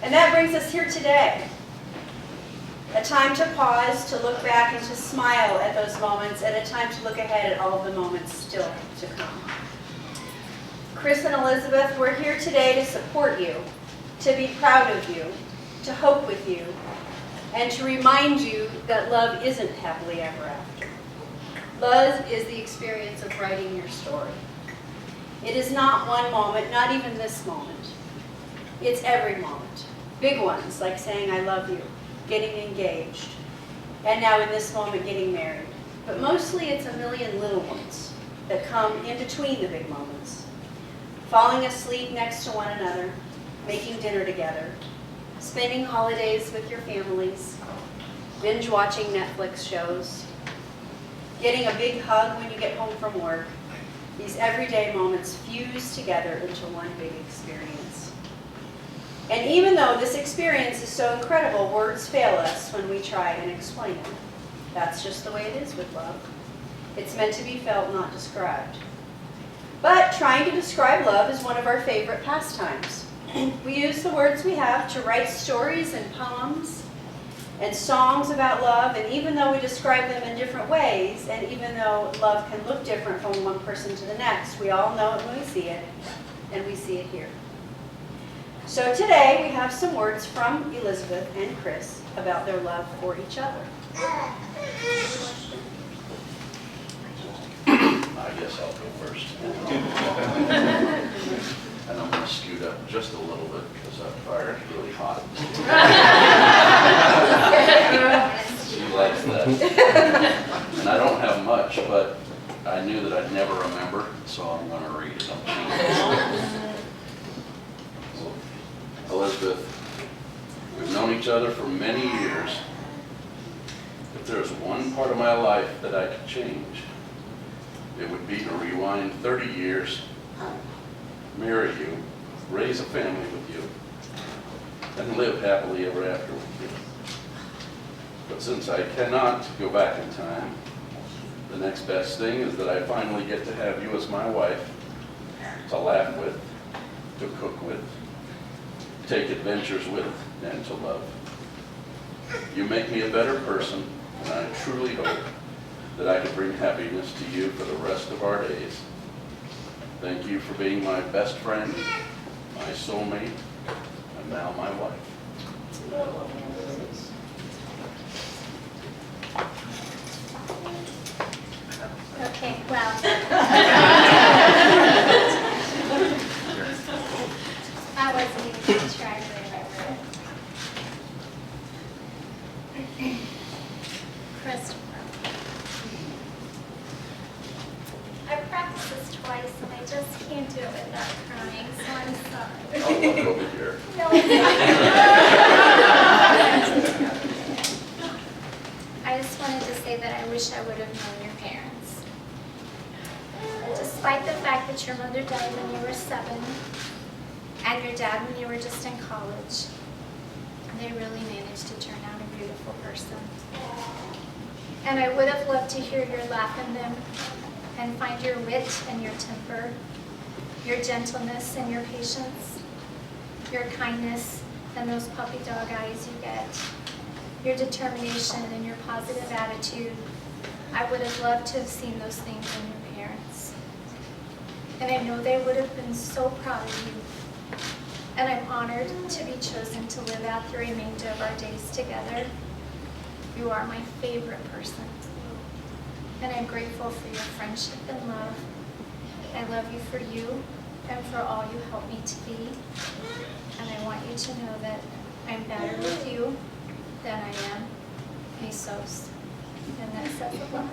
And that brings us here today. A time to pause, to look back, and to smile at those moments, and a time to look ahead at all of the moments still to come. Chris and Elizabeth, we're here today to support you, to be proud of you, to hope with you, and to remind you that love isn't happily ever after. Love is the experience of writing your story. It is not one moment, not even this moment. It's every moment. Big ones, like saying I love you, getting engaged, and now in this moment getting married. But mostly it's a million little ones that come in between the big moments. Falling asleep next to one another, making dinner together, spending holidays with your families, binge watching Netflix shows, getting a big hug when you get home from work. These everyday moments fuse together into one big experience. And even though this experience is so incredible, words fail us when we try and explain it. That's just the way it is with love. It's meant to be felt, not described. But trying to describe love is one of our favorite pastimes. We use the words we have to write stories and poems and songs about love, and even though we describe them in different ways, and even though love can look different from one person to the next, we all know it when we see it, and we see it here. So today we have some words from Elizabeth and Chris about their love for each other. I guess I'll go first. And I'm going to scoot up just a little bit because that fire is really hot. She likes that. And I don't have much, but I knew that I'd never remember, so I'm going to read it. Elizabeth, we've known each other for many years. If there's one part of my life that I could change, it would be to rewind 30 years, marry you, raise a family with you, and live happily ever after with you. But since I cannot go back in time, the next best thing is that I finally get to have you as my wife, to laugh with, to cook with, take adventures with, and to love. You make me a better person, and I truly hope that I can bring happiness to you for the rest of our days. Thank you for being my best friend, my soulmate, and now my wife. Okay, well. I wasn't even going to try to remember it. Christopher. I practiced this twice and I just can't do it without crying, so I'm sorry. I'll look over here. No, I just wanted to say that I wish I would have known your parents. Despite the fact that your mother died when you were 7 and your dad when you were just in college, they really managed to turn out a beautiful person. And I would have loved to hear your laugh in them and find your wit and your temper, your gentleness and your patience, your kindness and those puppy dog eyes you get, your determination and your positive attitude. I would have loved to have seen those things in your parents. And I know they would have been so proud of you. And I'm honored to be chosen to live out the remainder of our days together. You are my favorite person. And I'm grateful for your friendship and love. I love you for you and for all you help me to be. And I want you to know that I'm better with you than I am Jesus. And that says a lot.